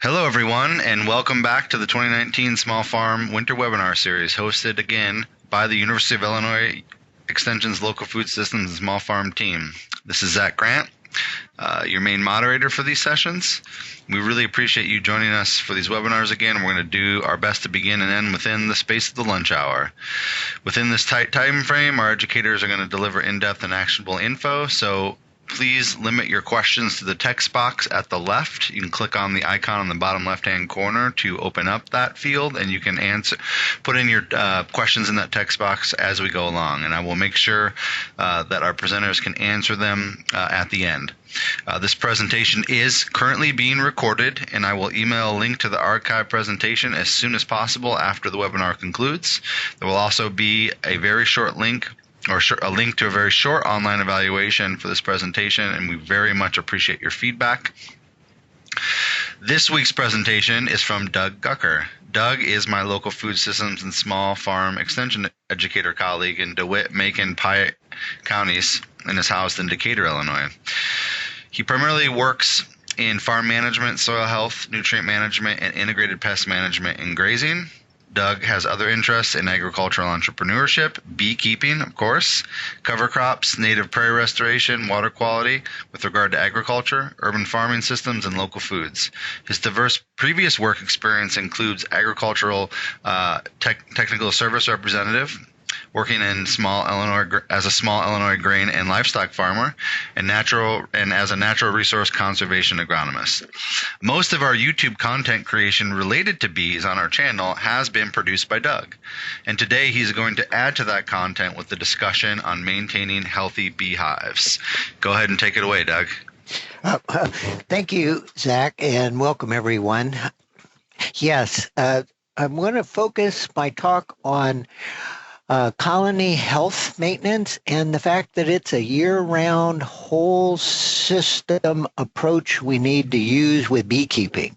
Hello, everyone, and welcome back to the 2019 Small Farm Winter Webinar Series, hosted again by the University of Illinois Extension's Local Food Systems and Small Farm team. This is Zach Grant, your main moderator for these sessions. We really appreciate you joining us for these webinars again. We're going to do our best to begin and end within the space of the lunch hour. Within this tight time frame, our educators are going to deliver in-depth and actionable info, so please limit your questions to the text box at the left. You can click on the icon on the bottom left-hand corner to open up that field, and you can put in your questions in that text box as we go along. And I will make sure that our presenters can answer them at the end. This presentation is currently being recorded, and I will email a link to the archive presentation as soon as possible after the webinar concludes. There will also be a very short link a link to a very short online evaluation for this presentation, and we very much appreciate your feedback. This week's presentation is from Doug Gucker. Doug is my local food systems and small farm extension educator colleague in DeWitt, Macon, Pike counties, and is housed in Decatur, Illinois. He primarily works in farm management, soil health, nutrient management, and integrated pest management and grazing. Doug has other interests in agricultural entrepreneurship, beekeeping, of course, cover crops, native prairie restoration, water quality with regard to agriculture, urban farming systems, and local foods. His diverse previous work experience includes agricultural technical service representative, working in as a small Illinois grain and livestock farmer, and as a natural resource conservation agronomist. Most of our YouTube content creation related to bees on our channel has been produced by Doug, and today he's going to add to that content with the discussion on maintaining healthy beehives. Go ahead and take it away, Doug. Thank you, Zach, and welcome everyone. Yes, I'm going to focus my talk on colony health maintenance and the fact that it's a year-round whole system approach we need to use with beekeeping.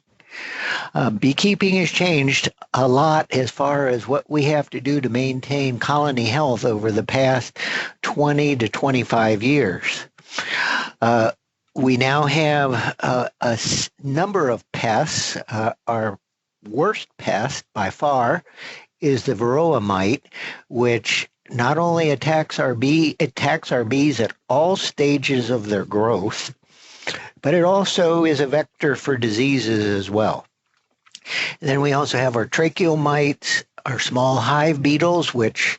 Beekeeping has changed a lot as far as what we have to do to maintain colony health over the past 20 to 25 years. We now have a number of pests. Our worst pest by far is the Varroa mite, which not only attacks our bees at all stages of their growth, but it also is a vector for diseases as well. And then we also have our tracheal mites, our small hive beetles, which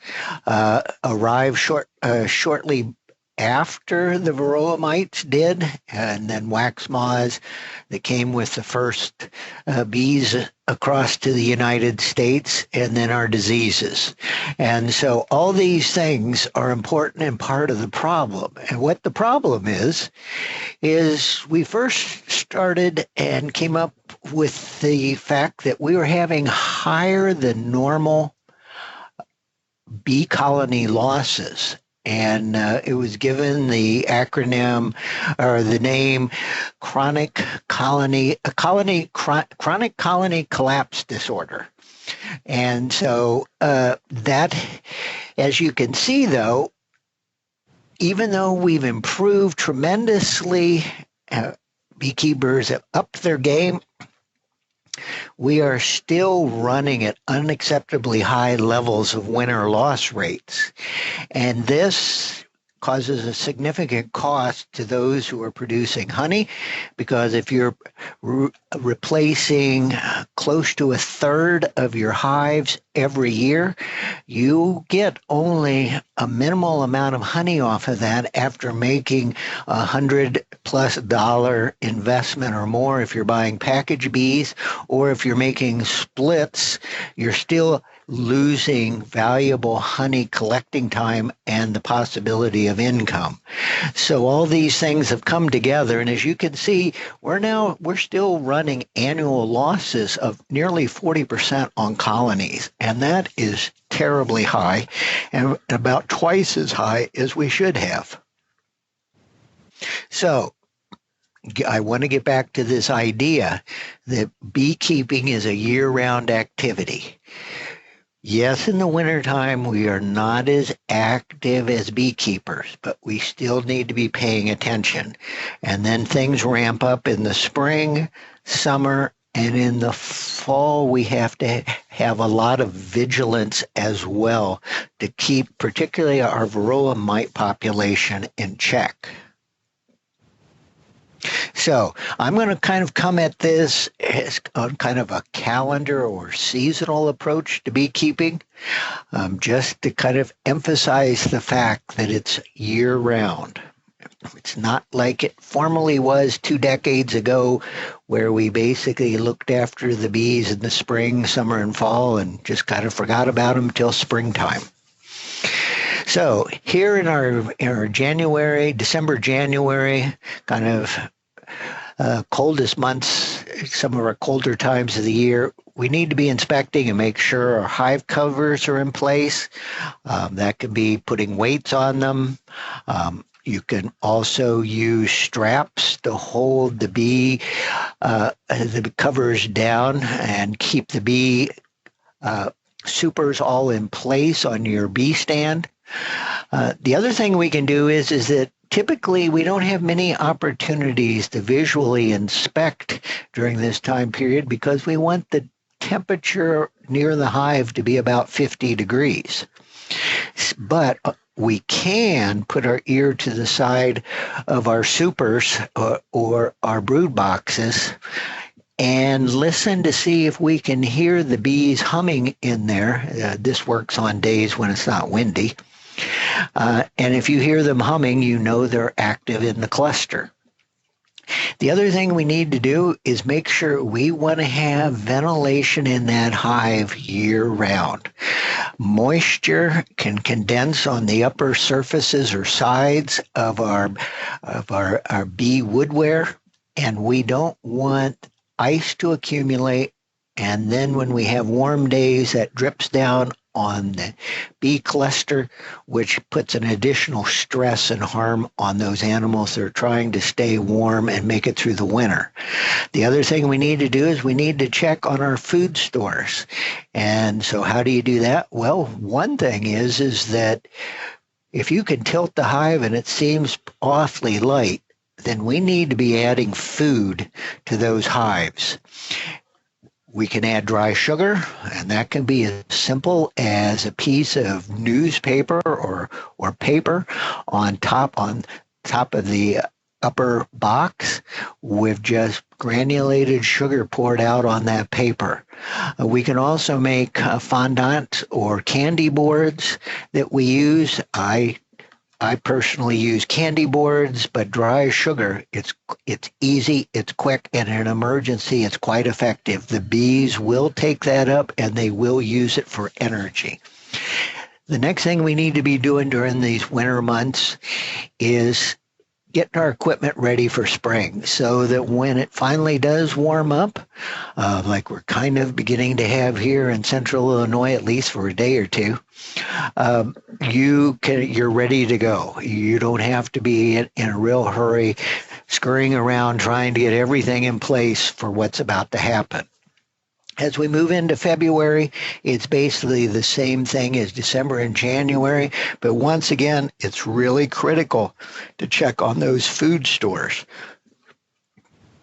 arrive shortly after the Varroa mites did, and then wax moths that came with the first bees across to the United States, and then our diseases. And so all these things are important and part of the problem. And what the problem is we first started and came up with the fact that we were having higher than normal bee colony losses. And it was given the acronym or the name chronic colony collapse disorder. And so that, as you can see, though, even though we've improved tremendously, beekeepers have upped their game, we are still running at unacceptably high levels of winter loss rates. And this causes a significant cost to those who are producing honey, because if you're replacing close to a third of your hives every year, you get only a minimal amount of honey off of that after making $100+ investment or more. If you're buying package bees, or if you're making splits, you're still losing valuable honey collecting time and the possibility of income. So all these things have come together, and as you can see, we're still running annual losses of nearly 40% on colonies, and that is terribly high and about twice as high as we should have. So I want to get back to this idea that beekeeping is a year-round activity. Yes, in the wintertime, we are not as active as beekeepers, but we still need to be paying attention. And then things ramp up in the spring, summer, And in the fall, we have to have a lot of vigilance as well to keep particularly our Varroa mite population in check. So I'm going to kind of come at this as on kind of a calendar or seasonal approach to beekeeping, just to kind of emphasize the fact that it's year round. It's not like it formerly was 2 decades ago, where we basically looked after the bees in the spring, summer, and fall and just kind of forgot about them till springtime. So here in our January, December, January, kind of coldest months, some of our colder times of the year, we need to be inspecting and make sure our hive covers are in place. That could be putting weights on them. You can also use straps to hold the covers down and keep the bee supers all in place on your bee stand. The other thing we can do is that typically we don't have many opportunities to visually inspect during this time period because we want the temperature near the hive to be about 50 degrees. But we can put our ear to the side of our supers or our brood boxes and listen to see if we can hear the bees humming in there. This works on days when it's not windy. And if you hear them humming, you know they're active in the cluster. The other thing we need to do is make sure we want to have ventilation in that hive year round. Moisture can condense on the upper surfaces or sides of our bee woodware, and we don't want ice to accumulate. And then when we have warm days, that drips down on the bee cluster, which puts an additional stress and harm on those animals that are trying to stay warm and make it through the winter. The other thing we need to do is we need to check on our food stores. And so how do you do that? Well, one thing is that if you can tilt the hive and it seems awfully light, then we need to be adding food to those hives. We can add dry sugar, and that can be as simple as a piece of newspaper or paper on top of the upper box with just granulated sugar poured out on that paper. We can also make fondant or candy boards that we use. I personally use candy boards, but dry sugar, it's easy, it's quick, and in an emergency, it's quite effective. The bees will take that up, and they will use it for energy. The next thing we need to be doing during these winter months is getting our equipment ready for spring so that when it finally does warm up, like we're kind of beginning to have here in central Illinois, at least for a day or two, you're ready to go. You don't have to be in a real hurry, scurrying around trying to get everything in place for what's about to happen. As we move into February, it's basically the same thing as December and January, but once again, it's really critical to check on those food stores.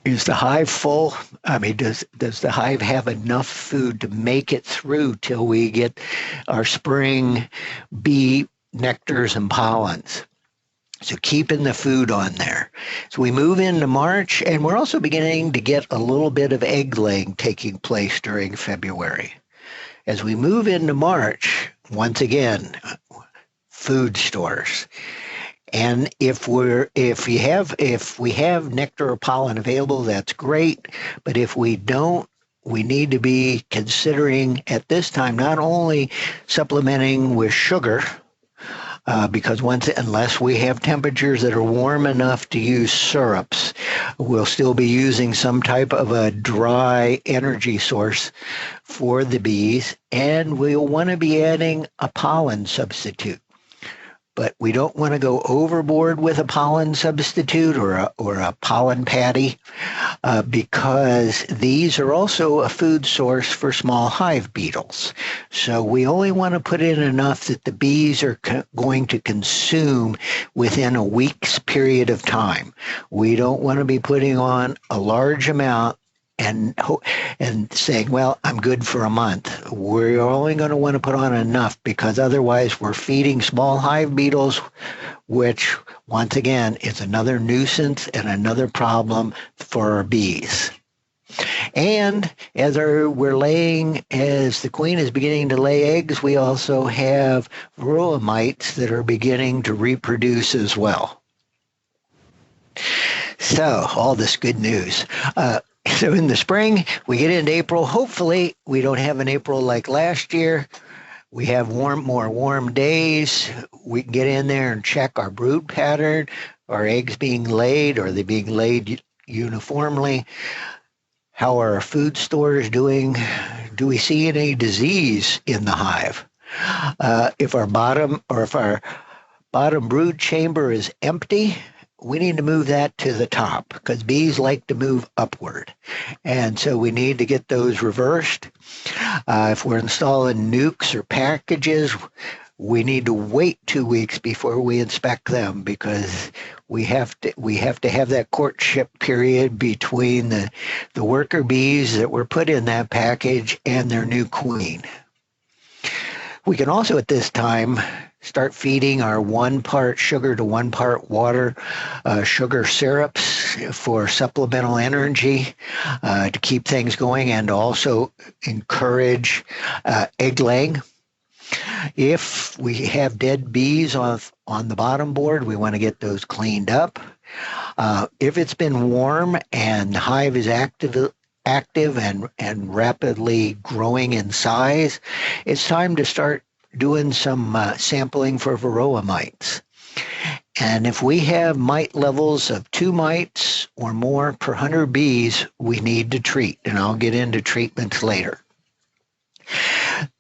Is the hive full? I mean, does the hive have enough food to make it through till we get our spring bee nectars and pollens? So keeping the food on there. So we move into March, and we're also beginning to get a little bit of egg laying taking place during February. As we move into March, once again, food stores. And if we have nectar or pollen available, that's great. But if we don't, we need to be considering at this time not only supplementing with sugar, because unless we have temperatures that are warm enough to use syrups, we'll still be using some type of a dry energy source for the bees, and we'll want to be adding a pollen substitute. But we don't want to go overboard with a pollen substitute or a pollen patty because these are also a food source for small hive beetles. So we only want to put in enough that the bees are going to consume within a week's period of time. We don't want to be putting on a large amount and and saying, well, I'm good for a month. We're only going to want to put on enough, because otherwise we're feeding small hive beetles, which once again is another nuisance and another problem for our bees. And as we're laying, as the queen is beginning to lay eggs, we also have Varroa mites that are beginning to reproduce as well. So, all this good news. So in the spring, we get into April. Hopefully, we don't have an April like last year. We have more warm days. We can get in there and check our brood pattern. Are eggs being laid? Are they being laid uniformly? How are our food stores doing? Do we see any disease in the hive? If our bottom brood chamber is empty, we need to move that to the top, because bees like to move upward. And so we need to get those reversed. If we're installing nukes or packages, we need to wait 2 weeks before we inspect them, because we have to have that courtship period between the worker bees that were put in that package and their new queen. We can also at this time start feeding our 1 part sugar to 1 part water sugar syrups for supplemental energy to keep things going, and also encourage egg laying. If we have dead bees on the bottom board, we want to get those cleaned up. If it's been warm and the hive is active and rapidly growing in size, it's time to start doing some sampling for Varroa mites. And if we have mite levels of 2 mites or more per 100 bees, we need to treat, and I'll get into treatments later.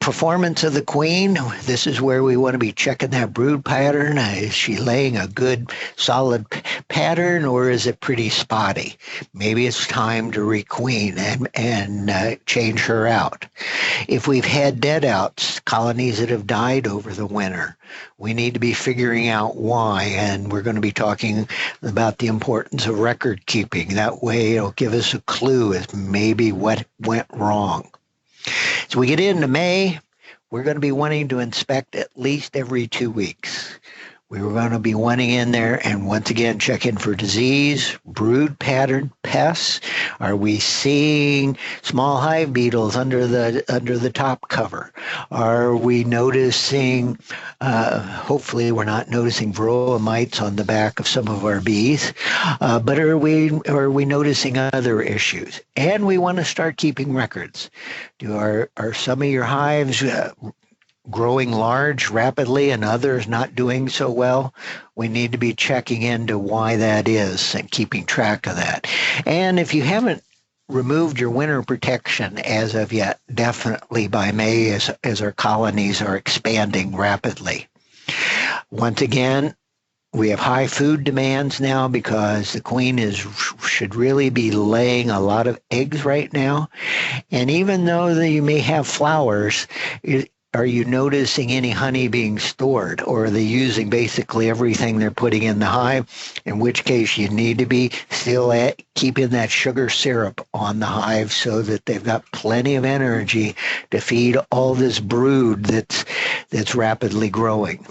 Performance of the queen, this is where we want to be checking that brood pattern. Is she laying a good solid pattern, or is it pretty spotty? Maybe it's time to requeen and change her out. If we've had dead outs, colonies that have died over the winter, we need to be figuring out why, and we're going to be talking about the importance of record keeping. That way it'll give us a clue as maybe what went wrong. So we get into May, we're going to be wanting to inspect at least every 2 weeks. We were going to be wanting in there and once again check in for disease, brood pattern, pests. Are we seeing small hive beetles under the top cover? Are we noticing, hopefully we're not noticing Varroa mites on the back of some of our bees, but are we noticing other issues? And we want to start keeping records. Are some of your hives growing large rapidly and others not doing so well? We need to be checking into why that is and keeping track of that. And if you haven't removed your winter protection as of yet, definitely by May as our colonies are expanding rapidly. Once again, we have high food demands now because the queen should really be laying a lot of eggs right now. And even though you may have flowers, are you noticing any honey being stored, or are they using basically everything they're putting in the hive? In which case you need to be still keeping that sugar syrup on the hive so that they've got plenty of energy to feed all this brood that's rapidly growing.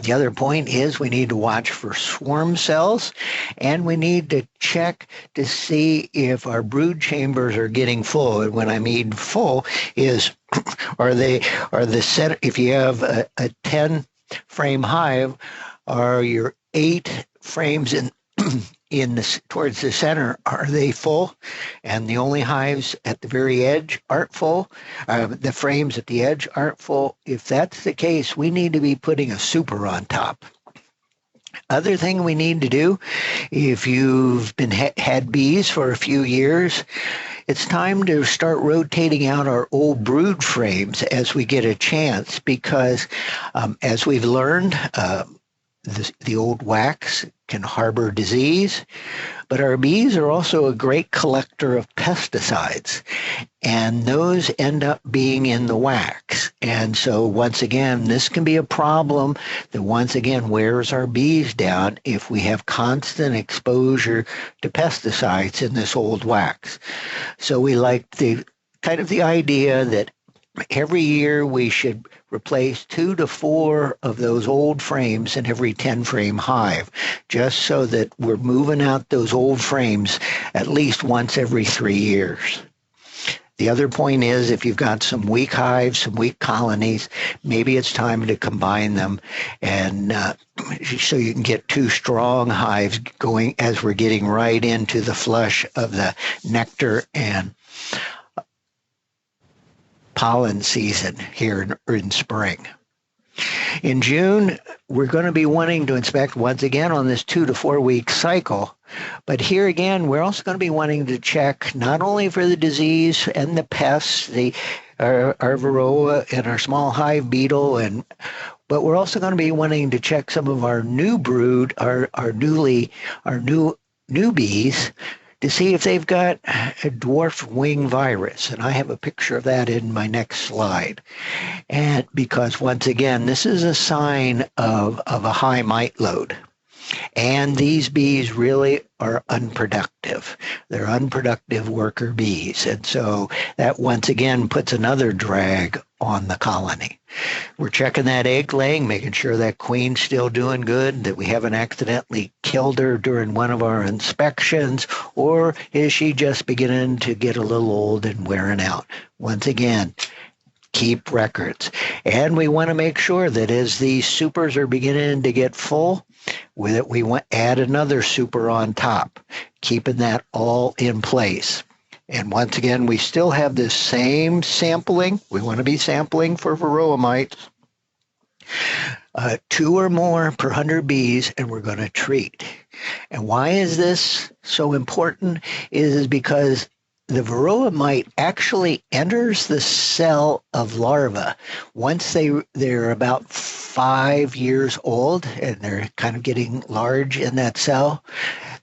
The other point is we need to watch for swarm cells, and we need to check to see if our brood chambers are getting full. And when I mean full is if you have a 10 frame hive, are your 8 frames towards the center, are they full? And the only hives at the very edge aren't full. The frames at the edge aren't full. If that's the case, we need to be putting a super on top. Other thing we need to do, if you've been had bees for a few years, it's time to start rotating out our old brood frames as we get a chance, because as we've learned, the old wax can harbor disease, but our bees are also a great collector of pesticides, and those end up being in the wax. And so once again, this can be a problem that once again wears our bees down if we have constant exposure to pesticides in this old wax. So we like the kind of the idea that every year we should replace 2 to 4 of those old frames in every 10 frame hive, just so that we're moving out those old frames at least once every 3 years. The other point is, if you've got some weak hives, some weak colonies, maybe it's time to combine them, and so you can get 2 strong hives going as we're getting right into the flush of the nectar and pollen season here in spring. In June, we're going to be wanting to inspect once again on this 2 to 4 week cycle. But here again, we're also going to be wanting to check not only for the disease and the pests, our Varroa and our small hive beetle, but we're also going to be wanting to check some of our new brood, our new bees, to see if they've got a dwarf wing virus. And I have a picture of that in my next slide. And because once again, this is a sign of a high mite load. And these bees really are unproductive. They're unproductive worker bees. And so that once again puts another drag on the colony. We're checking that egg laying, making sure that queen's still doing good, that we haven't accidentally killed her during one of our inspections, or is she just beginning to get a little old and wearing out? Once again, keep records. And we want to make sure that as these supers are beginning to get full, that we want add another super on top, keeping that all in place. And once again, we still have this same sampling. We want to be sampling for Varroa mites, 2 or more per 100 bees, and we're going to treat. And why is this so important? Is because the Varroa mite actually enters the cell of larvae once they're about 5 years old and they're kind of getting large in that cell.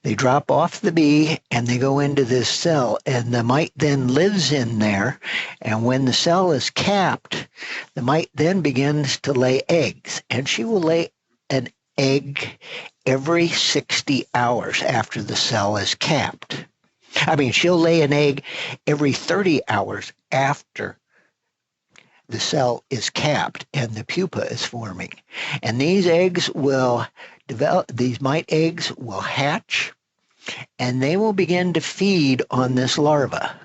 They drop off the bee and they go into this cell, and the mite then lives in there. And when the cell is capped, the mite then begins to lay eggs, and she will lay an egg every 60 hours after the cell is capped. She'll lay an egg every 30 hours after the cell is capped and the pupa is forming. And these eggs will develop, these mite eggs will hatch, and they will begin to feed on this larva.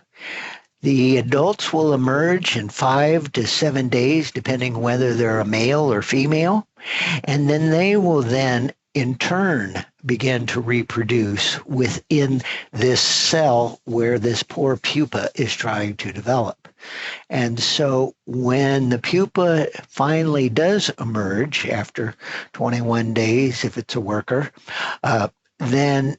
The adults will emerge in 5 to 7 days, depending whether they're a male or female, and then they will then in turn begin to reproduce within this cell where this poor pupa is trying to develop. And so when the pupa finally does emerge after 21 days, if it's a worker, then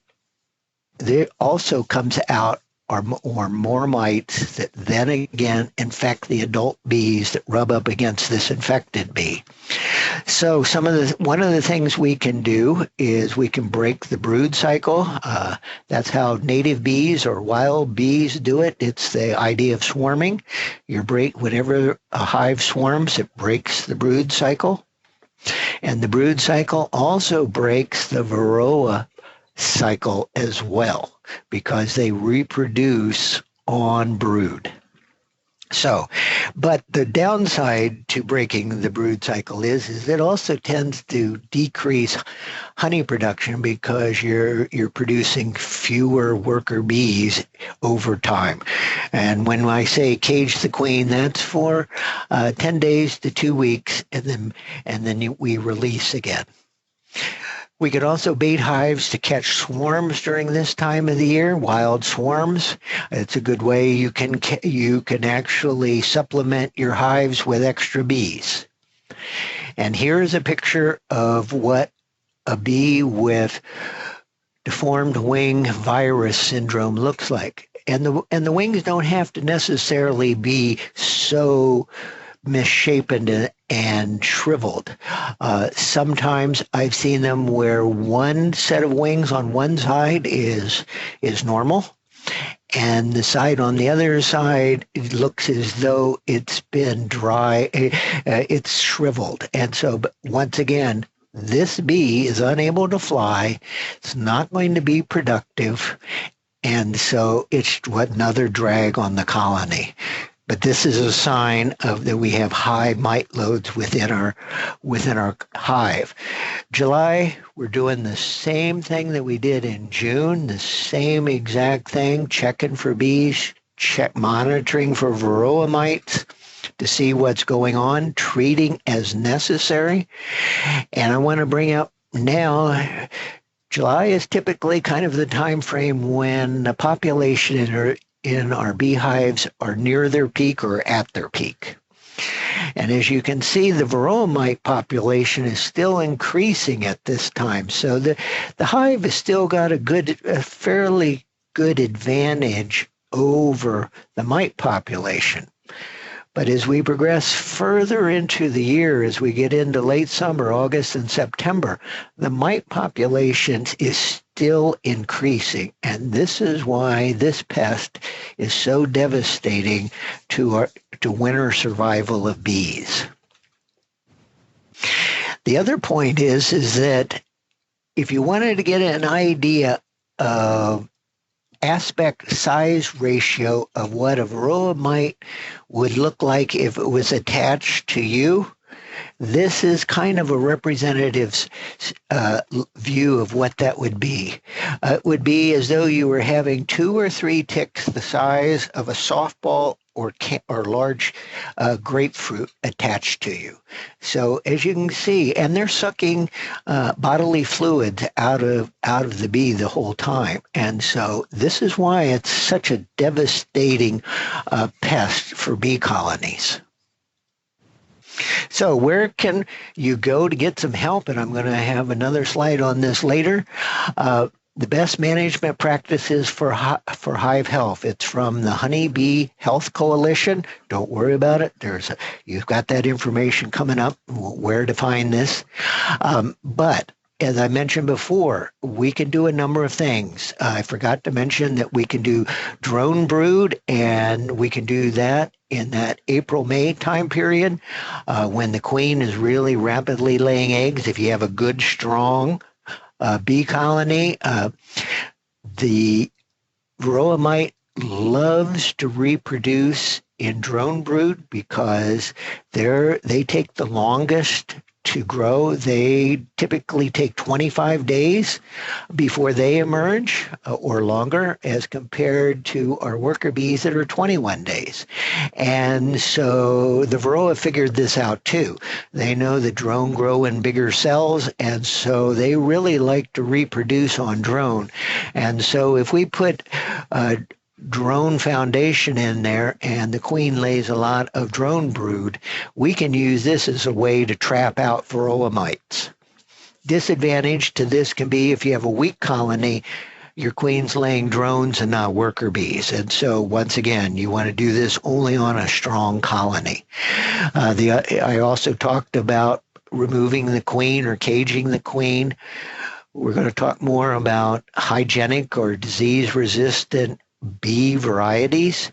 there also comes out or more mites that then again infect the adult bees that rub up against this infected bee. So one of the things we can do is we can break the brood cycle. That's how native bees or wild bees do it. It's the idea of swarming. Whenever a hive swarms, it breaks the brood cycle. And the brood cycle also breaks the Varroa cycle as well, because they reproduce on brood. So, but the downside to breaking the brood cycle is it also tends to decrease honey production, because you're producing fewer worker bees over time. And when I say cage the queen, that's for 10 days to 2 weeks, and then we release again. We could also bait hives to catch swarms during this time of the year, wild swarms. It's a good way you can actually supplement your hives with extra bees. And here's a picture of what a bee with deformed wing virus syndrome looks like. And the wings don't have to necessarily be so misshapen and shriveled. Sometimes I've seen them where one set of wings on one side is normal, and the side on the other side, it looks as though it's been dry, it's shriveled. And so, but once again, this bee is unable to fly. It's not going to be productive. And so it's another drag on the colony. But this is a sign of that we have high mite loads within our hive. July, we're doing the same thing that we did in June, the same exact thing, checking for bees, monitoring for Varroa mites to see what's going on, treating as necessary. And I want to bring up now, July is typically kind of the time frame when the population in our beehives are near their peak or at their peak. And as you can see, the Varroa mite population is still increasing at this time. So the hive has still got a fairly good advantage over the mite population. But as we progress further into the year, as we get into late summer, August and September, the mite population is still increasing. And this is why this pest is so devastating to winter survival of bees. The other point is that if you wanted to get an idea of aspect size ratio of what a Varroa mite would look like if it was attached to you, this is kind of a representative view of what that would be. It would be as though you were having 2 or 3 ticks the size of a softball or large grapefruit attached to you. So as you can see, and they're sucking bodily fluids out of the bee the whole time. And so this is why it's such a devastating pest for bee colonies. So where can you go to get some help? And I'm going to have another slide on this later. The best management practices for hive health. It's from the Honey Bee Health Coalition. Don't worry about it. You've got that information coming up, where to find this. But as I mentioned before, we can do a number of things. I forgot to mention that we can do drone brood, and we can do that in that April-May time period when the queen is really rapidly laying eggs. If you have a good, strong bee colony, the Varroa mite loves to reproduce in drone brood because they take the longest to grow. They typically take 25 days before they emerge, or longer, as compared to our worker bees that are 21 days. And so the Varroa figured this out too. They know that drone grow in bigger cells, and so they really like to reproduce on drone. And so if we put drone foundation in there and the queen lays a lot of drone brood, we can use this as a way to trap out Varroa mites. Disadvantage to this can be if you have a weak colony, your queen's laying drones and not worker bees. And so once again, you want to do this only on a strong colony. I also talked about removing the queen or caging the queen. We're going to talk more about hygienic or disease-resistant bee varieties.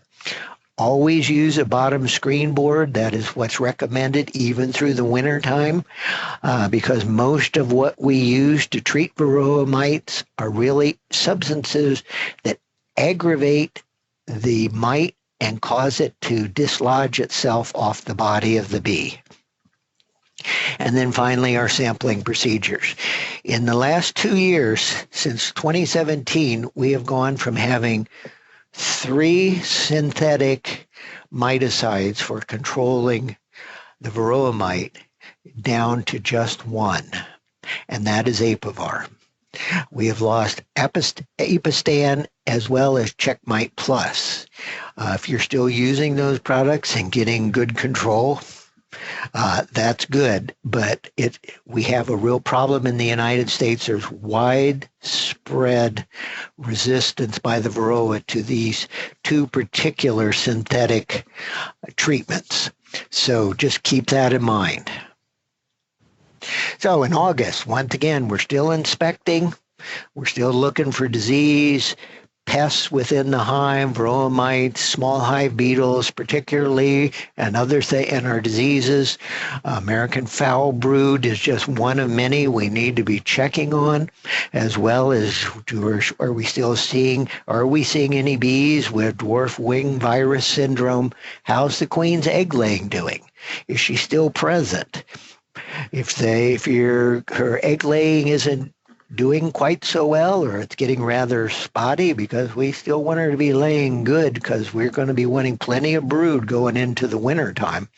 Always use a bottom screen board. That is what's recommended even through the winter time, because most of what we use to treat Varroa mites are really substances that aggravate the mite and cause it to dislodge itself off the body of the bee. And then finally, our sampling procedures. In the last 2 years, since 2017, we have gone from having 3 synthetic miticides for controlling the Varroa mite down to just 1, and that is Apivar. We have lost Apistan as well as Checkmite Plus. If you're still using those products and getting good control, That's good, but we have a real problem in the United States. There's widespread resistance by the Varroa to these two particular synthetic treatments. So just keep that in mind. So in August, once again, we're still inspecting. We're still looking for disease, pests within the hive, varroa mites, small hive beetles, particularly, and and our diseases. American foul brood is just one of many we need to be checking on, as well as are we seeing any bees with dwarf wing virus syndrome? How's the queen's egg laying doing? Is she still present? If her egg laying isn't doing quite so well, or it's getting rather spotty, because we still want her to be laying good, because we're going to be wanting plenty of brood going into the winter time.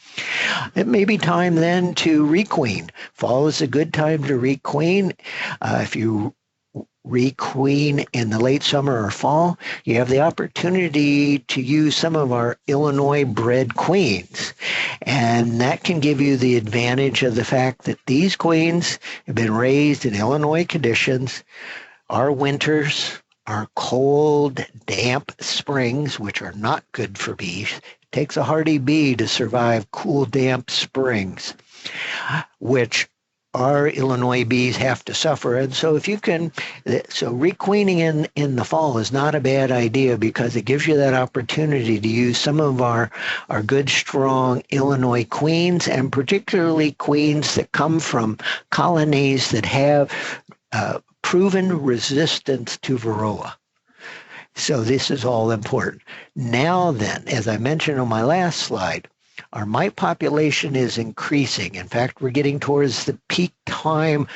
It may be time then to requeen. Fall is a good time to requeen. If you requeen in the late summer or fall, you have the opportunity to use some of our Illinois bred queens. And that can give you the advantage of the fact that these queens have been raised in Illinois conditions. Our winters are cold, damp springs, which are not good for bees. It takes a hardy bee to survive cool, damp springs, which our Illinois bees have to suffer. And so requeening in the fall is not a bad idea, because it gives you that opportunity to use some of our good, strong Illinois queens, and particularly queens that come from colonies that have proven resistance to Varroa. So this is all important. Now then, as I mentioned on my last slide, our mite population is increasing. In fact, we're getting towards the peak time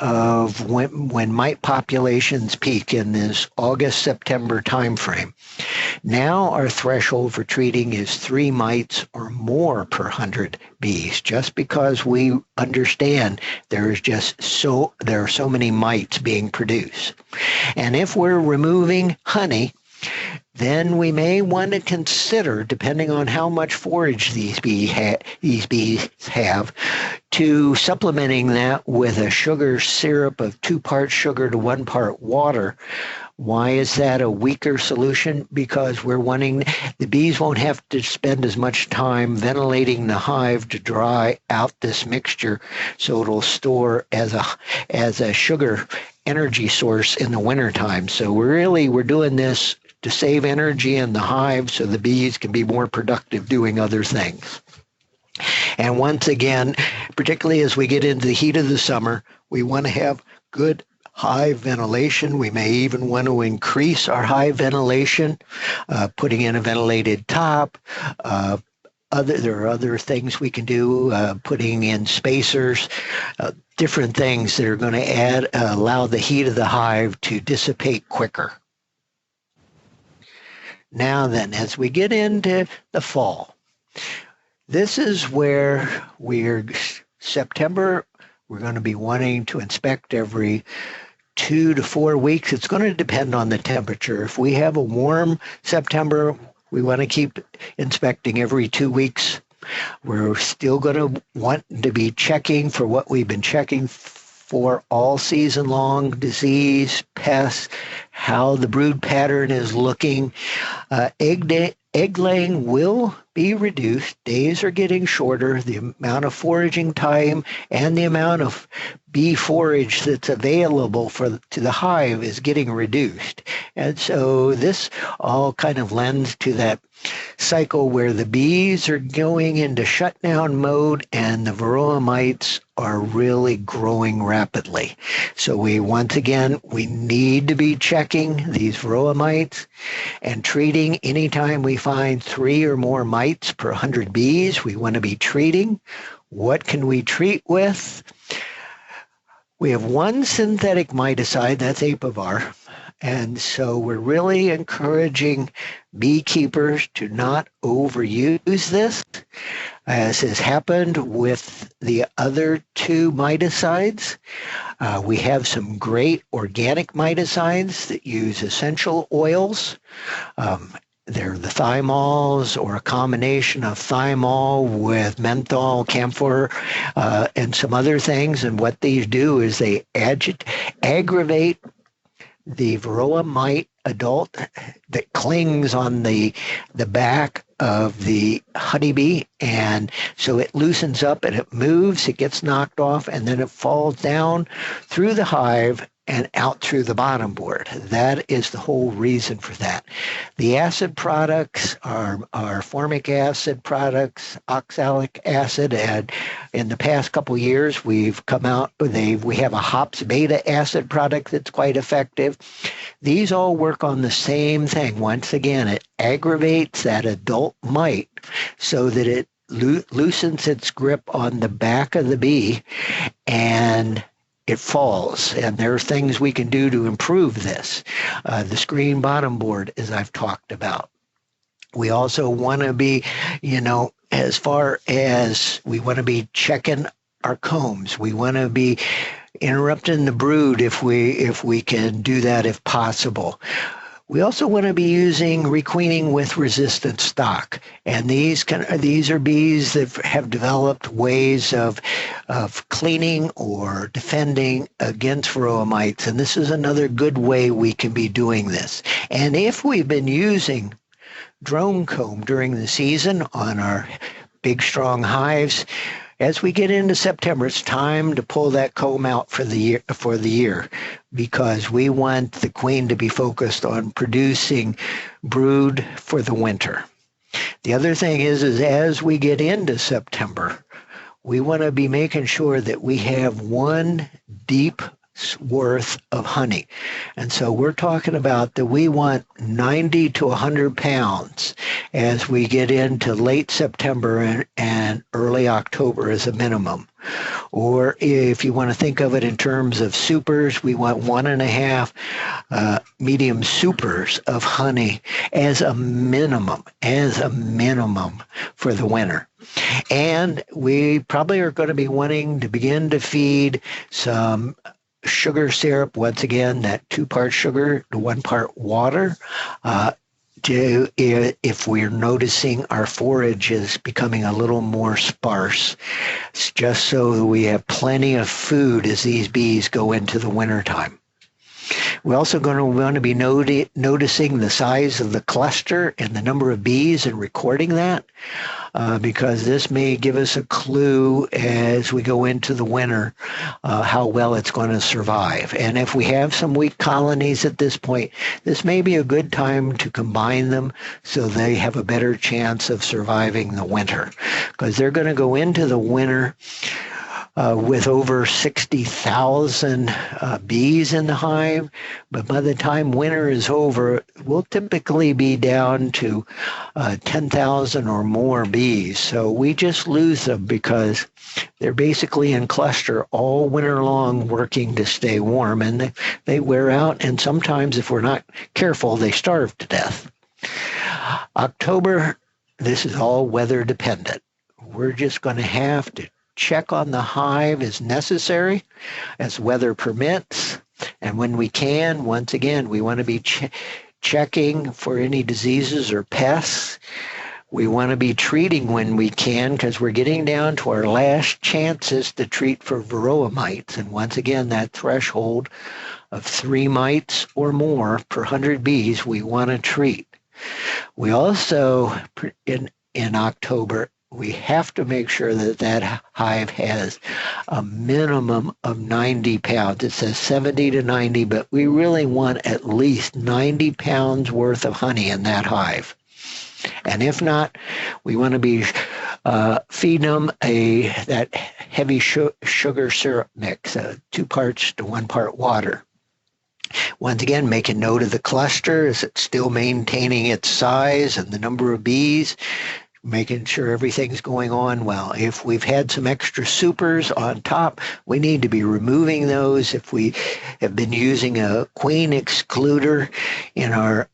of when mite populations peak in this August-September timeframe. Now our threshold for treating is 3 mites or more per 100 bees, just because we understand there are so many mites being produced. And if we're removing honey, then we may want to consider, depending on how much forage these bees have, to supplementing that with a sugar syrup of 2 parts sugar to 1 part water. Why is that a weaker solution? Because the bees won't have to spend as much time ventilating the hive to dry out this mixture, so it'll store as a sugar energy source in the wintertime. So we're doing this to save energy in the hive so the bees can be more productive doing other things. And once again, particularly as we get into the heat of the summer, we want to have good hive ventilation. We may even want to increase our hive ventilation, putting in a ventilated top. There are other things we can do, putting in spacers, different things that are going to allow the heat of the hive to dissipate quicker. Now then, as we get into the fall, this is where September, we're going to be wanting to inspect every 2 to 4 weeks. It's going to depend on the temperature. If we have a warm September, we want to keep inspecting every 2 weeks. We're still going to want to be checking for what we've been checking for all season long: disease, pests, how the brood pattern is looking. Egg laying will be reduced. Days are getting shorter. The amount of foraging time and the amount of bee forage that's available to the hive is getting reduced. And so this all kind of lends to that cycle where the bees are going into shutdown mode and the varroa mites are really growing rapidly. So we need to be checking these varroa mites and treating anytime we find 3 or more mites per 100 bees. We want to be treating. What can we treat with? We have one synthetic miticide, that's Apivar. And so we're really encouraging beekeepers to not overuse this, as has happened with the other 2 miticides. We have some great organic miticides that use essential oils. they're the thymals or a combination of thymol with menthol, camphor, and some other things. And what these do is they aggravate the Varroa mite adult that clings on the back of the honeybee, and so it loosens up and it moves, it gets knocked off, and then it falls down through the hive and out through the bottom board. That is the whole reason for that. The acid products are formic acid products, oxalic acid, and in the past couple years we've come out we have a hops beta acid product that's quite effective. These all work on the same thing. Once again, it aggravates that adult mite so that it loosens its grip on the back of the bee and it falls. And there are things we can do to improve this. The screen bottom board, as I've talked about. We also want to be, as far as we want to be checking our combs, we want to be interrupting the brood if we can do that if possible. We also want to be using requeening with resistant stock, and these are bees that have developed ways of cleaning or defending against Varroa mites, and this is another good way we can be doing this. And if we've been using drone comb during the season on our big strong hives, as we get into September, it's time to pull that comb out for the year, because we want the queen to be focused on producing brood for the winter. The other thing is as we get into September, we want to be making sure that we have one deep worth of honey. And so we're talking about that we want 90 to 100 pounds as we get into late September and early October as a minimum. Or if you want to think of it in terms of supers, we want 1.5 medium supers of honey as a minimum for the winter. And we probably are going to be wanting to begin to feed some sugar syrup, once again, that 2-part sugar to 1 part water, if we're noticing our forage is becoming a little more sparse, just so that we have plenty of food as these bees go into the wintertime. We're also going to want to be noticing the size of the cluster and the number of bees and recording that, because this may give us a clue as we go into the winter how well it's going to survive. And if we have some weak colonies at this point, this may be a good time to combine them so they have a better chance of surviving the winter, because they're going to go into the winter with over 60,000 bees in the hive. But by the time winter is over, we'll typically be down to 10,000 or more bees. So we just lose them because they're basically in cluster all winter long working to stay warm, and they wear out, and sometimes if we're not careful, they starve to death. October, this is all weather dependent. We're just going to have to check on the hive as necessary, as weather permits. And when we can, once again, we want to be checking for any diseases or pests. We want to be treating when we can, because we're getting down to our last chances to treat for Varroa mites. And once again, that threshold of 3 mites or more per 100 bees we want to treat. We also, in October, we have to make sure that hive has a minimum of 90 pounds. It says 70 to 90, but we really want at least 90 pounds worth of honey in that hive. And if not, we want to be feeding them that heavy sugar syrup mix, 2 parts to 1 part water. Once again, make a note of the cluster. Is it still maintaining its size and the number of bees? Making sure everything's going on well. If we've had some extra supers on top, we need to be removing those. If we have been using a queen excluder in our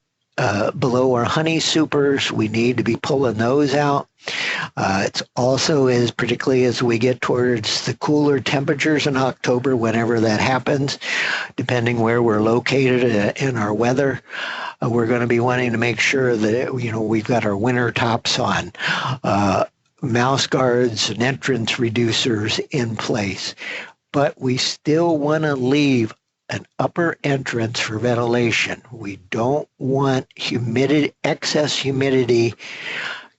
below our honey supers, we need to be pulling those out. It's also as particularly as we get towards the cooler temperatures in October, whenever that happens, depending where we're located in our weather, we're going to be wanting to make sure that we've got our winter tops on, mouse guards and entrance reducers in place, but we still want to leave an upper entrance for ventilation. We don't want excess humidity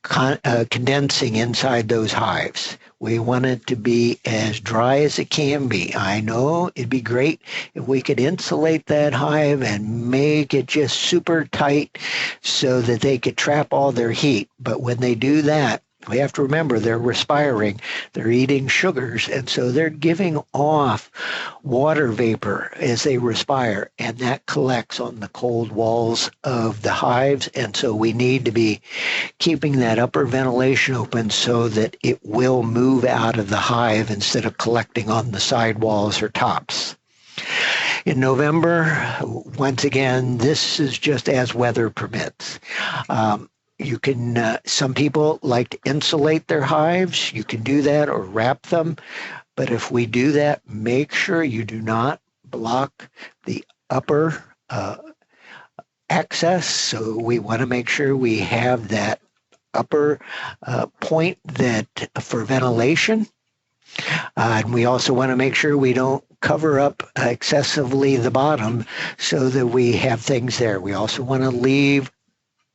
condensing inside those hives. We want it to be as dry as it can be. I know it'd be great if we could insulate that hive and make it just super tight so that they could trap all their heat. But when they do that, we have to remember they're respiring, they're eating sugars, and so they're giving off water vapor as they respire, and that collects on the cold walls of the hives. And so we need to be keeping that upper ventilation open so that it will move out of the hive instead of collecting on the sidewalls or tops. In November, once again, this is just as weather permits. You can, some people like to insulate their hives. You can do that or wrap them. But if we do that, make sure you do not block the upper access. So we want to make sure we have that upper point that for ventilation. And we also want to make sure we don't cover up excessively the bottom so that we have things there. We also want to leave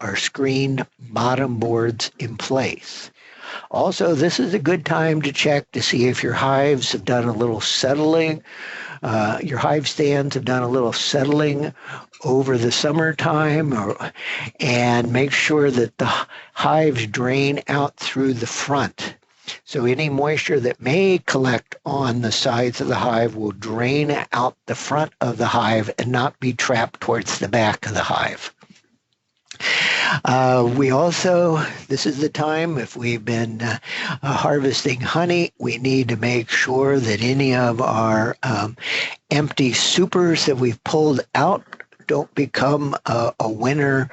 our screened bottom boards in place. Also, this is a good time to check to see if your hives have done a little settling. Your hive stands have done a little settling over the summertime, and make sure that the hives drain out through the front. So any moisture that may collect on the sides of the hive will drain out the front of the hive and not be trapped towards the back of the hive. We also, this is the time, if we've been harvesting honey, we need to make sure that any of our empty supers that we've pulled out don't become a winter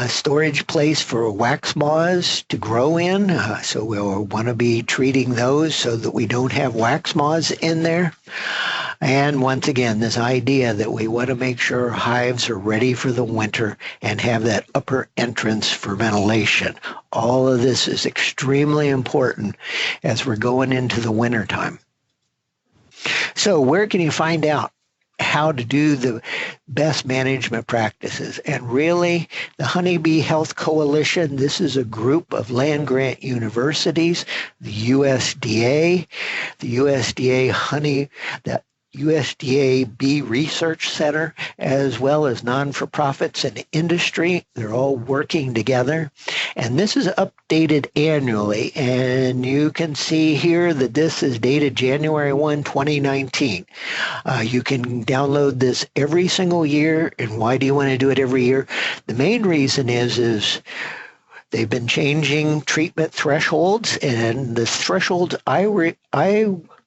storage place for wax moths to grow in. So we'll want to be treating those so that we don't have wax moths in there. And once again, this idea that we want to make sure hives are ready for the winter and have that upper entrance for ventilation. All of this is extremely important as we're going into the wintertime. So where can you find out how to do the best management practices? And really, the Honeybee Health Coalition, this is a group of land-grant universities, the USDA USDA Bee Research Center, as well as non-for-profits and industry. They're all working together. And this is updated annually. And you can see here that this is dated January 1, 2019. You can download this every single year. And why do you want to do it every year? The main reason is they've been changing treatment thresholds, and the thresholds I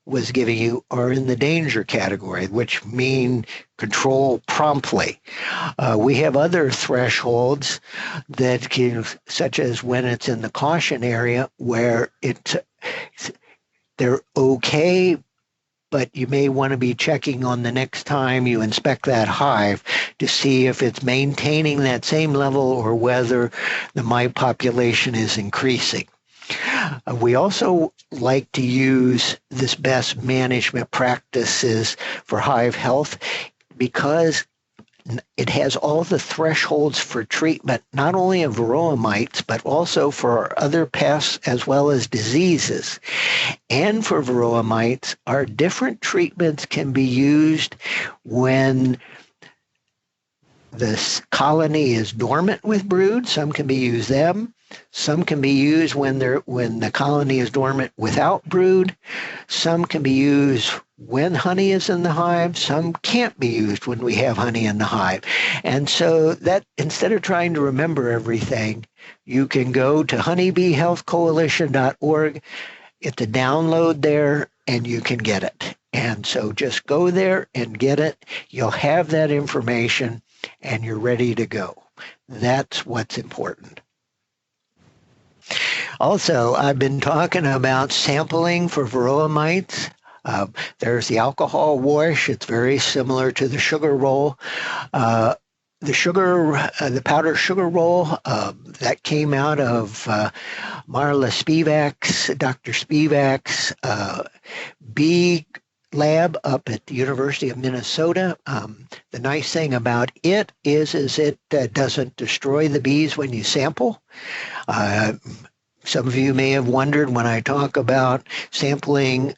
was giving you are in the danger category, which mean control promptly. We have other thresholds that can, such as when it's in the caution area, where they're okay, but you may want to be checking on the next time you inspect that hive to see if it's maintaining that same level or whether the mite population is increasing. We also like to use this best management practices for hive health because it has all the thresholds for treatment, not only of Varroa mites, but also for other pests as well as diseases. And for Varroa mites, our different treatments can be used when the colony is dormant with brood. Some can be used then. Some can be used when the colony is dormant without brood. Some can be used when honey is in the hive. Some can't be used when we have honey in the hive. And so that instead of trying to remember everything, you can go to honeybeehealthcoalition.org. It's a download there, and you can get it. And so just go there and get it. You'll have that information, and you're ready to go. That's what's important. Also, I've been talking about sampling for Varroa mites. There's the alcohol wash. It's very similar to the sugar roll. The powder sugar roll that came out of Marla Spivak's, Dr. Spivak's bee lab up at the University of Minnesota. The nice thing about it is it doesn't destroy the bees when you sample. Some of you may have wondered when I talk about sampling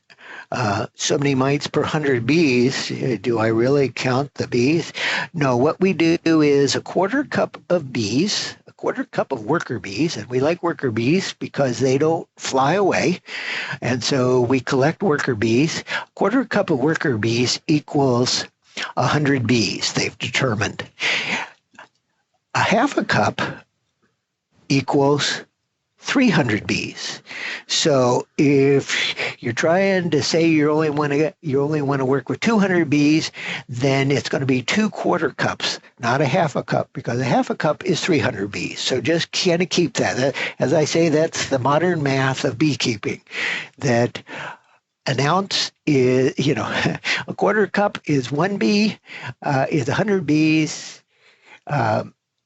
so many mites per 100 bees, do I really count the bees? No, what we do is a quarter cup of bees, a quarter cup of worker bees, and we like worker bees because they don't fly away. And so we collect worker bees. A quarter cup of worker bees equals 100 bees, they've determined. A half a cup equals 300 bees. So if you're trying to say you only want to work with 200 bees, then it's going to be 2 quarter cups, not a half a cup, because a half a cup is 300 bees. So just kind of keep that. As I say, that's the modern math of beekeeping. That an ounce is, a quarter cup is 1 bee, is 100 bees.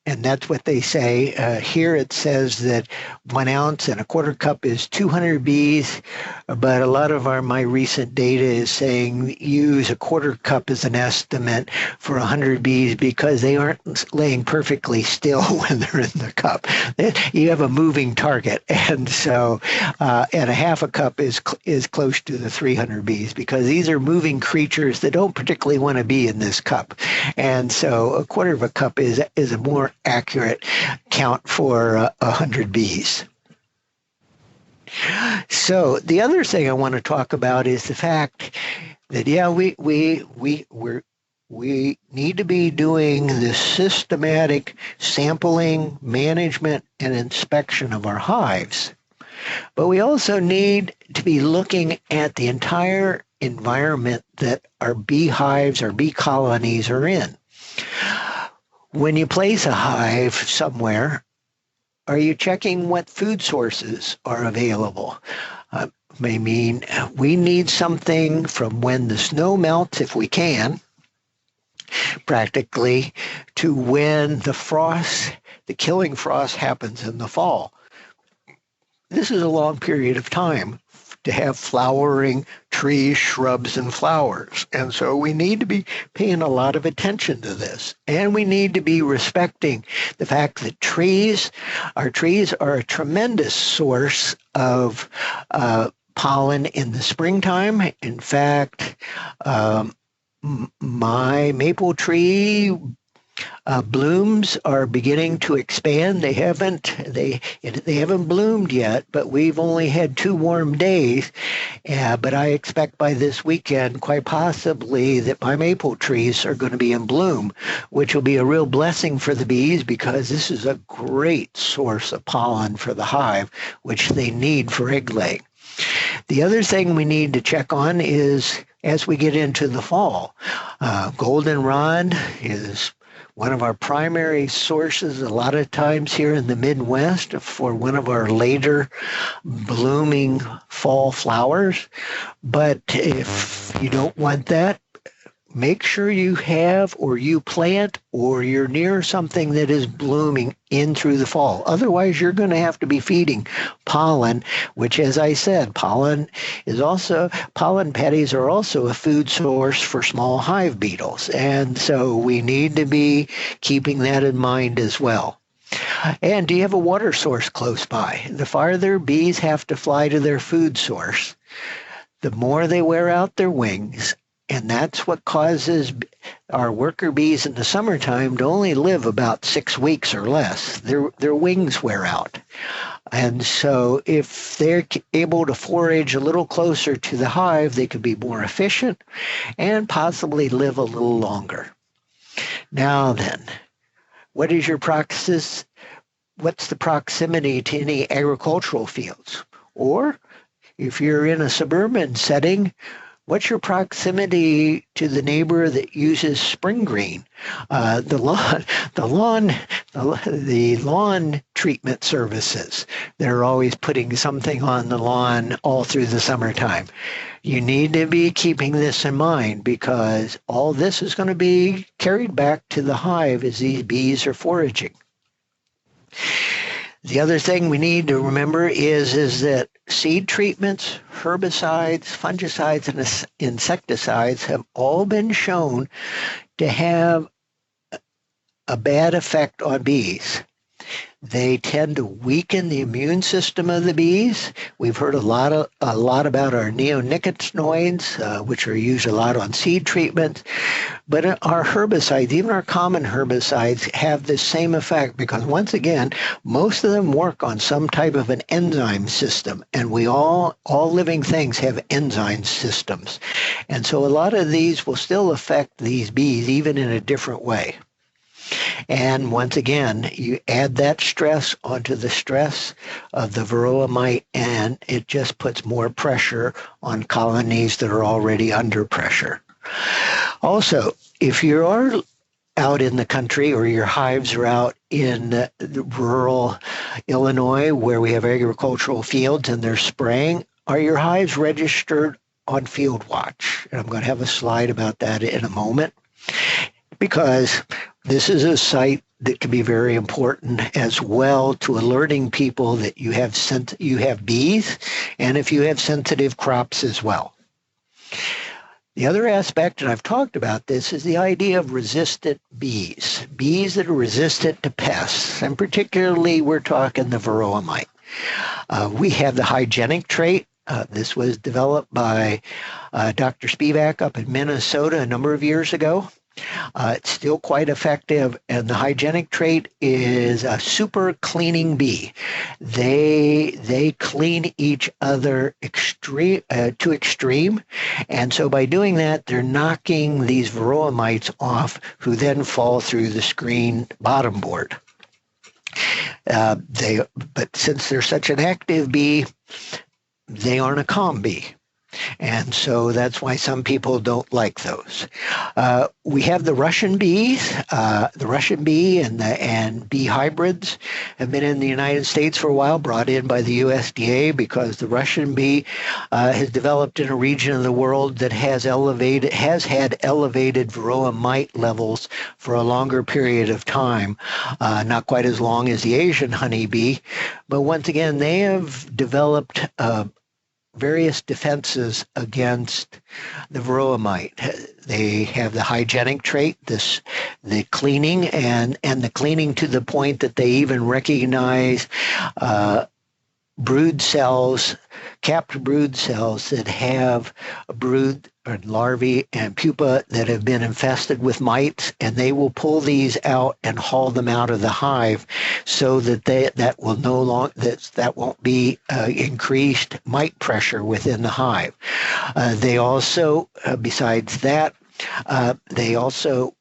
And that's what they say. Here it says that 1 ounce and a quarter cup is 200 bees, but a lot of my recent data is saying use a quarter cup as an estimate for 100 bees because they aren't laying perfectly still when they're in the cup. You have a moving target, and so and a half a cup is close to the 300 bees because these are moving creatures that don't particularly want to be in this cup, and so a quarter of a cup is a more accurate count for 100 bees. So the other thing I want to talk about is the fact that we need to be doing the systematic sampling, management, and inspection of our hives, but we also need to be looking at the entire environment that our beehives, our bee colonies are in. When you place a hive somewhere, are you checking what food sources are available? I mean, we need something from when the snow melts, if we can, practically, to when the killing frost happens in the fall. This is a long period of time to have flowering trees, shrubs, and flowers. And so we need to be paying a lot of attention to this. And we need to be respecting the fact that our trees are a tremendous source of pollen in the springtime. In fact, my maple tree blooms are beginning to expand. They haven't bloomed yet, but we've only had 2 warm days. But I expect by this weekend, quite possibly, that my maple trees are going to be in bloom, which will be a real blessing for the bees because this is a great source of pollen for the hive, which they need for egg laying. The other thing we need to check on is as we get into the fall, goldenrod is one of our primary sources a lot of times here in the Midwest for one of our later blooming fall flowers. But if you don't want that, make sure you have or you plant or you're near something that is blooming in through the fall. Otherwise, you're going to have to be feeding pollen, which, as I said, pollen patties are also a food source for small hive beetles. And so we need to be keeping that in mind as well. And do you have a water source close by? The farther bees have to fly to their food source, the more they wear out their wings. And that's what causes our worker bees in the summertime to only live about 6 weeks or less. Their wings wear out. And so if they're able to forage a little closer to the hive, they could be more efficient and possibly live a little longer. Now then, what is your praxis? What's the proximity to any agricultural fields? Or if you're in a suburban setting, What's your proximity to the neighbor that uses spring green? The lawn, the lawn, the lawn treatment services. They're always putting something on the lawn all through the summertime. You need to be keeping this in mind because all this is going to be carried back to the hive as these bees are foraging. The other thing we need to remember is that seed treatments, herbicides, fungicides, and insecticides have all been shown to have a bad effect on bees. They tend to weaken the immune system of the bees. We've heard a lot about our neonicotinoids, which are used a lot on seed treatments. But our herbicides, even our common herbicides, have the same effect because, once again, most of them work on some type of an enzyme system, and we all living things have enzyme systems. And so a lot of these will still affect these bees, even in a different way. And once again, you add that stress onto the stress of the Varroa mite, and it just puts more pressure on colonies that are already under pressure. Also, if you are out in the country or your hives are out in the rural Illinois where we have agricultural fields and they're spraying, are your hives registered on Field Watch? And I'm going to have a slide about that in a moment, because this is a site that can be very important as well to alerting people that you have bees and if you have sensitive crops as well. The other aspect, and I've talked about this, is the idea of resistant bees, bees that are resistant to pests, and particularly we're talking the Varroa mite. We have the hygienic trait. This was developed by Dr. Spivak up in Minnesota a number of years ago. It's still quite effective, and the hygienic trait is a super cleaning bee. They clean each other to extreme, and so by doing that, they're knocking these Varroa mites off, who then fall through the screen bottom board. But since they're such an active bee, they aren't a calm bee. And so that's why some people don't like those. We have the Russian bees. The Russian bee and bee hybrids have been in the United States for a while, brought in by the USDA because the Russian bee has developed in a region of the world that has had elevated Varroa mite levels for a longer period of time, not quite as long as the Asian honeybee. But once again, they have developed various defenses against the Varroa mite. They have the hygienic trait, the cleaning, and the cleaning to the point that they even recognize brood cells, capped brood cells that have a brood or larvae and pupa that have been infested with mites, and they will pull these out and haul them out of the hive so that that won't be increased mite pressure within the hive. They also, besides that, they also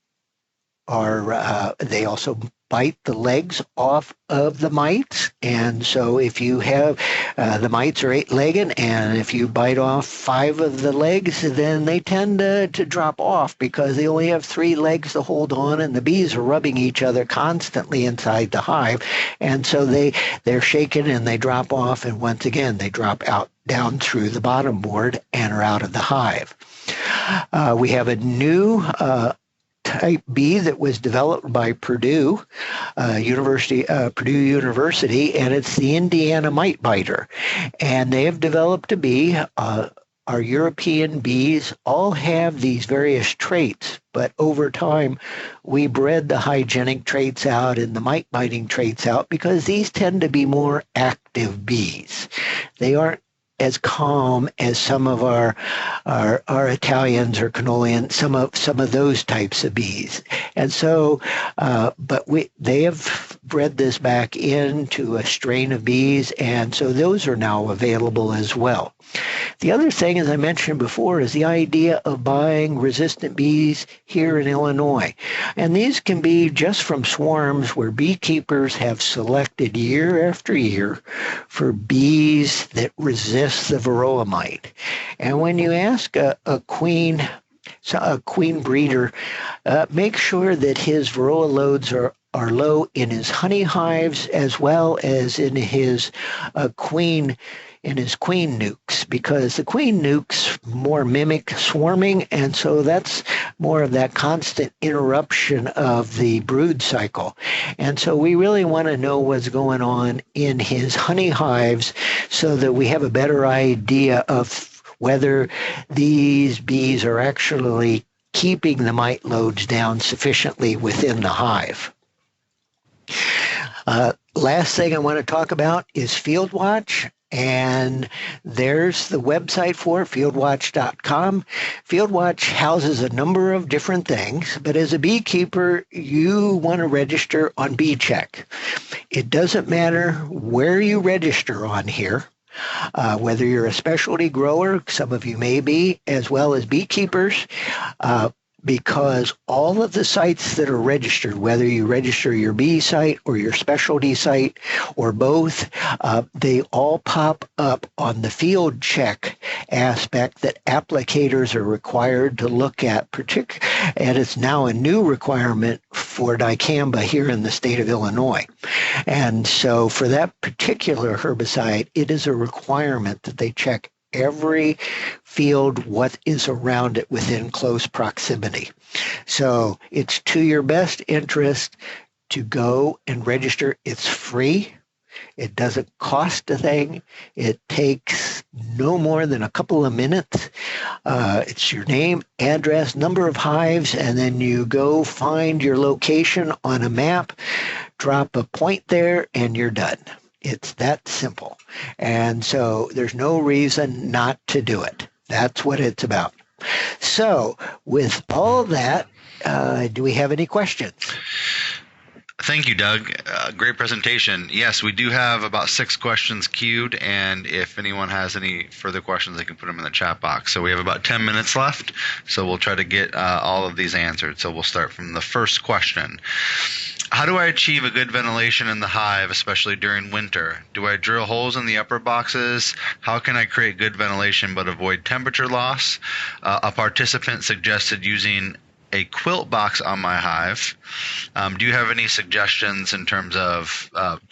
bite the legs off of the mites. And so if you have, the mites are 8-legged, and if you bite off 5 of the legs, then they tend to drop off because they only have 3 legs to hold on, and the bees are rubbing each other constantly inside the hive. And so they're shaken and they drop off, and once again, they drop out down through the bottom board and are out of the hive. We have a new type bee that was developed by Purdue University, and it's the Indiana mite biter. And they have developed a bee. Our European bees all have these various traits, but over time we bred the hygienic traits out and the mite biting traits out because these tend to be more active bees. They aren't as calm as some of our Italians or Canolians, some of those types of bees. And so, but they have bred this back into a strain of bees, and so those are now available as well. The other thing, as I mentioned before, is the idea of buying resistant bees here in Illinois. And these can be just from swarms where beekeepers have selected year after year for bees that resist the Varroa mite. And when you ask a queen breeder, make sure that his Varroa loads are low in his honey hives as well as in his queen nukes, because the queen nukes more mimic swarming, and so that's more of that constant interruption of the brood cycle. And so we really want to know what's going on in his honey hives so that we have a better idea of whether these bees are actually keeping the mite loads down sufficiently within the hive. Last thing I want to talk about is Field Watch. And there's the website for it, fieldwatch.com. FieldWatch houses a number of different things, but as a beekeeper, you want to register on BeeCheck. It doesn't matter where you register on here. Whether you're a specialty grower, some of you may be, as well as beekeepers, because all of the sites that are registered, whether you register your bee site or your specialty site or both, they all pop up on the field check aspect that applicators are required to look at, and it's now a new requirement for dicamba here in the state of Illinois. And so for that particular herbicide, it is a requirement that they check every field what is around it within close proximity. So it's to your best interest to go and register. It's free. It doesn't cost a thing. It takes no more than a couple of minutes. It's your name, address, number of hives, and then you go find your location on a map, drop a point there, and you're done. It's that simple. And so there's no reason not to do it. That's what it's about. So with all that, do we have any questions? Thank you, Doug. Great presentation. Yes, we do have about 6 questions queued, and if anyone has any further questions, they can put them in the chat box. So we have about 10 minutes left, so we'll try to get all of these answered. So we'll start from the first question. How do I achieve a good ventilation in the hive, especially during winter? Do I drill holes in the upper boxes? How can I create good ventilation but avoid temperature loss? A participant suggested using a quilt box on my hive. Do you have any suggestions in terms of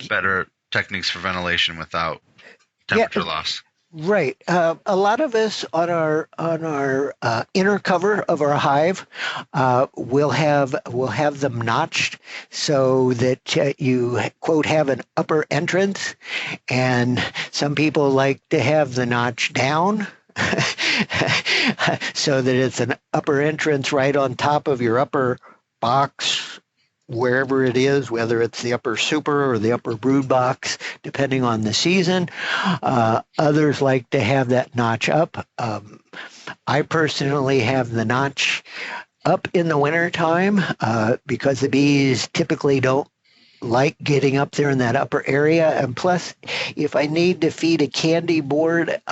better techniques for ventilation without temperature loss? Right. A lot of us on our inner cover of our hive will have them notched so that you quote have an upper entrance, and some people like to have the notch down. So that it's an upper entrance right on top of your upper box, wherever it is, whether it's the upper super or the upper brood box, depending on the season. Others like to have that notch up. I personally have the notch up in the wintertime because the bees typically don't like getting up there in that upper area. And plus, if I need to feed a candy board,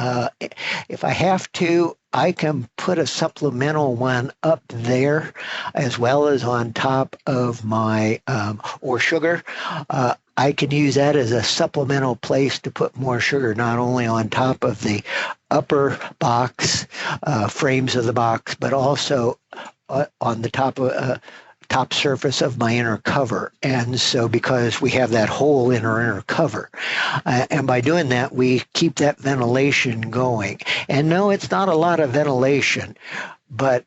if I have to, I can put a supplemental one up there as well as on top of my, or sugar. I can use that as a supplemental place to put more sugar, not only on top of the upper box, frames of the box, but also on the top surface of my inner cover. And so because we have that hole in our inner cover, and by doing that, we keep that ventilation going. And no, it's not a lot of ventilation, but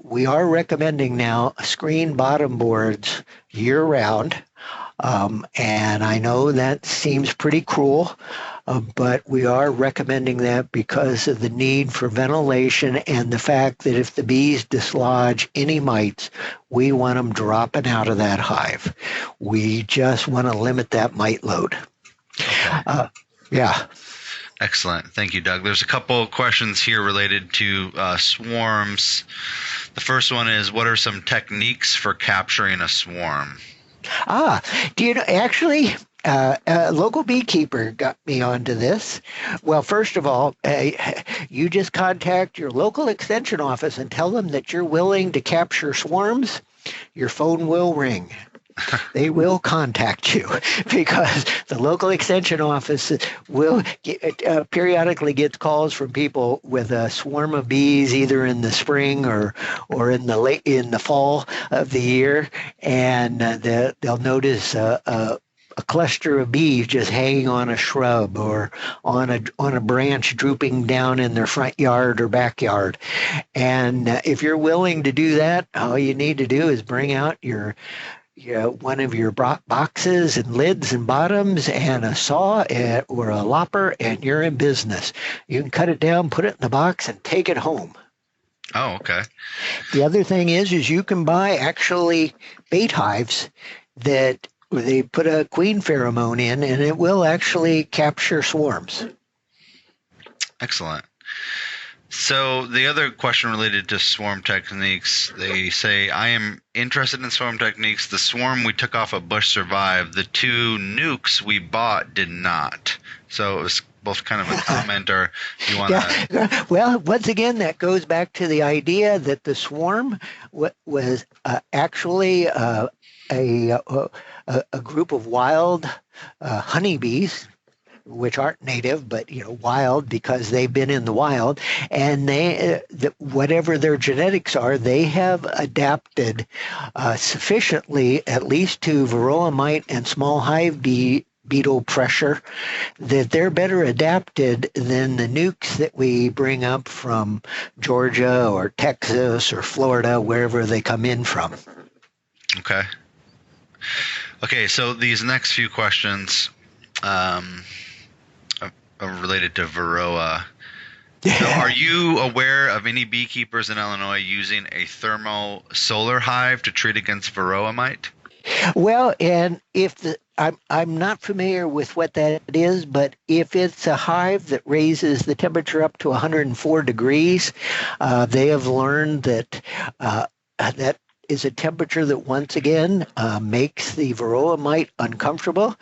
we are recommending now screen bottom boards year round. And I know that seems pretty cruel, but we are recommending that because of the need for ventilation and the fact that if the bees dislodge any mites, we want them dropping out of that hive. We just want to limit that mite load. Okay. Yeah. Excellent. Thank you, Doug. There's a couple questions here related to swarms. The first one is, what are some techniques for capturing a swarm? Do you know, actually, A local beekeeper got me onto this. Well, first of all, you just contact your local extension office and tell them that you're willing to capture swarms. Your phone will ring. They will contact you because the local extension office will periodically get calls from people with a swarm of bees, either in the spring or in the fall of the year, and they'll notice a cluster of bees just hanging on a shrub or on a branch drooping down in their front yard or backyard. And if you're willing to do that, all you need to do is bring out one of your boxes and lids and bottoms and a saw or a lopper, and you're in business. You can cut it down, put it in the box, and take it home. Oh, okay. The other thing is you can buy actually bait hives that they put a queen pheromone in, and it will actually capture swarms. Excellent. So the other question related to swarm techniques, they say, I am interested in swarm techniques. The swarm we took off a bush survived. The 2 nukes we bought did not. So it was both kind of a comment, or do you want to... Well, once again, that goes back to the idea that the swarm was actually a group of wild honeybees, which aren't native, but wild because they've been in the wild, and whatever their genetics are, they have adapted sufficiently, at least to Varroa mite and small hive beetle pressure, that they're better adapted than the nukes that we bring up from Georgia or Texas or Florida, wherever they come in from. Okay. Okay, so these next few questions are related to Varroa. So are you aware of any beekeepers in Illinois using a thermal solar hive to treat against Varroa mite? Well, and I'm not familiar with what that is, but if it's a hive that raises the temperature up to 104 degrees, they have learned that that is a temperature that once again makes the Varroa mite uncomfortable.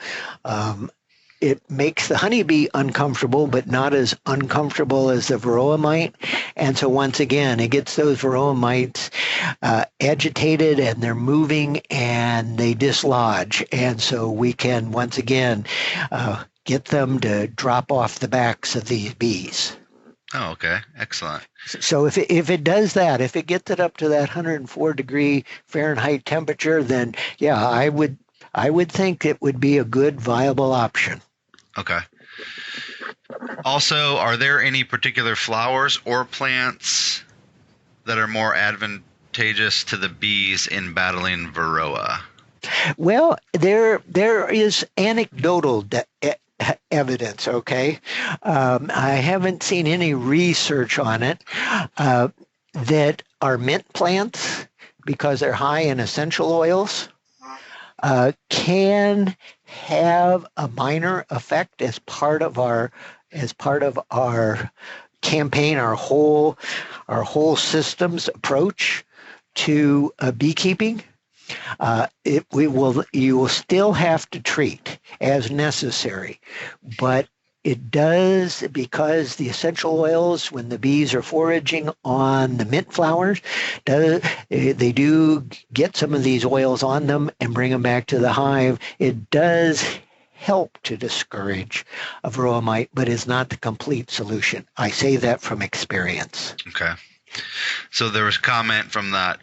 It makes the honeybee uncomfortable, but not as uncomfortable as the Varroa mite. And so once again, it gets those Varroa mites agitated, and they're moving and they dislodge. And so we can once again get them to drop off the backs of these bees. Oh, okay. Excellent. So if it does that, if it gets it up to that 104 degree Fahrenheit temperature, then yeah, I would think it would be a good viable option. Okay. Also, are there any particular flowers or plants that are more advantageous to the bees in battling Varroa? Well, there is anecdotal evidence, okay? I haven't seen any research on it, that are mint plants, because they're high in essential oils, can have a minor effect as part of our campaign, our whole systems approach to beekeeping. You will still have to treat as necessary, but it does, because the essential oils, when the bees are foraging on the mint flowers, they do get some of these oils on them and bring them back to the hive. It does help to discourage a Varroa mite, but is not the complete solution. I say that from experience. Okay. So there was a comment from that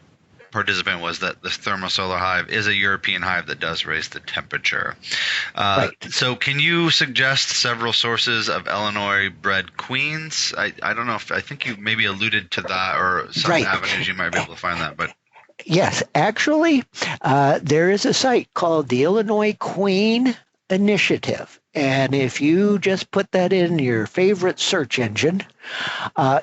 participant was that the thermosolar hive is a European hive that does raise the temperature. Right. So can you suggest several sources of Illinois bred queens? I don't know I think you maybe alluded to that, or some avenues you might be able to find that, but. Yes, actually, there is a site called the Illinois Queen Initiative. And if you just put that in your favorite search engine,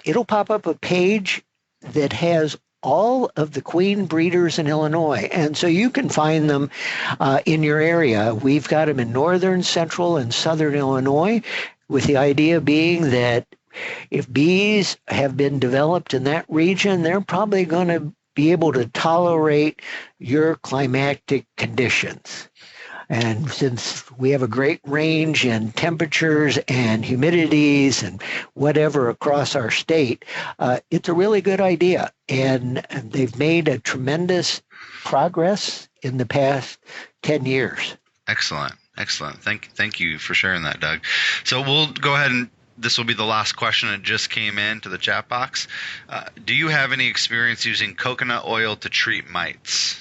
it'll pop up a page that has all of the queen breeders in Illinois. And so you can find them in your area. We've got them in northern, central, and southern Illinois, with the idea being that if bees have been developed in that region, they're probably going to be able to tolerate your climatic conditions. And since we have a great range in temperatures and humidities and whatever across our state, it's a really good idea. And they've made a tremendous progress in the past 10 years. Excellent. Excellent. Thank you for sharing that, Doug. So we'll go ahead and this will be the last question that just came in to the chat box. Do you have any experience using coconut oil to treat mites?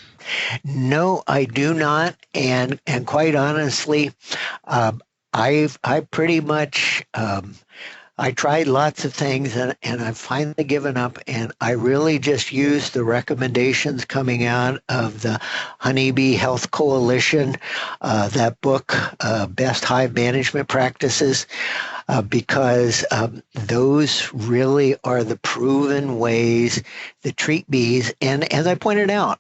No, I do not, and quite honestly, I pretty much I tried lots of things and I've finally given up, and I really just use the recommendations coming out of the Honeybee Health Coalition, that book, Best Hive Management Practices. Because those really are the proven ways to treat bees. And as I pointed out,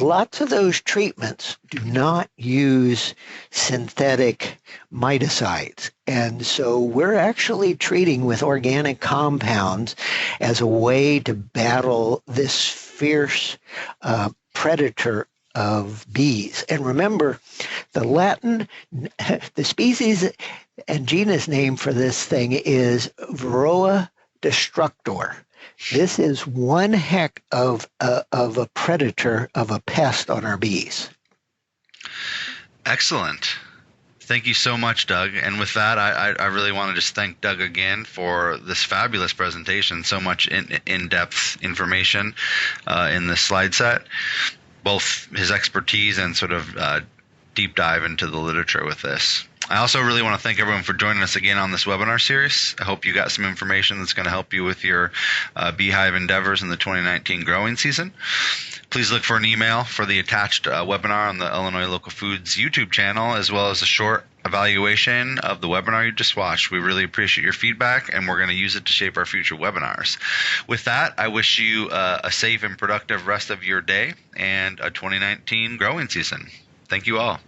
lots of those treatments do not use synthetic miticides. And so we're actually treating with organic compounds as a way to battle this fierce predator of bees. And remember, the species and genus name for this thing is Varroa destructor. This is one heck of a predator, of a pest on our bees. Excellent. Thank you so much, Doug. And with that, I really want to just thank Doug again for this fabulous presentation, so much in-depth information in this slide set, both his expertise and sort of deep dive into the literature with this. I also really want to thank everyone for joining us again on this webinar series. I hope you got some information that's going to help you with your beehive endeavors in the 2019 growing season. Please look for an email for the attached webinar on the Illinois Local Foods YouTube channel, as well as a short evaluation of the webinar you just watched. We really appreciate your feedback, and we're going to use it to shape our future webinars. With that, I wish you a safe and productive rest of your day and a 2019 growing season. Thank you all.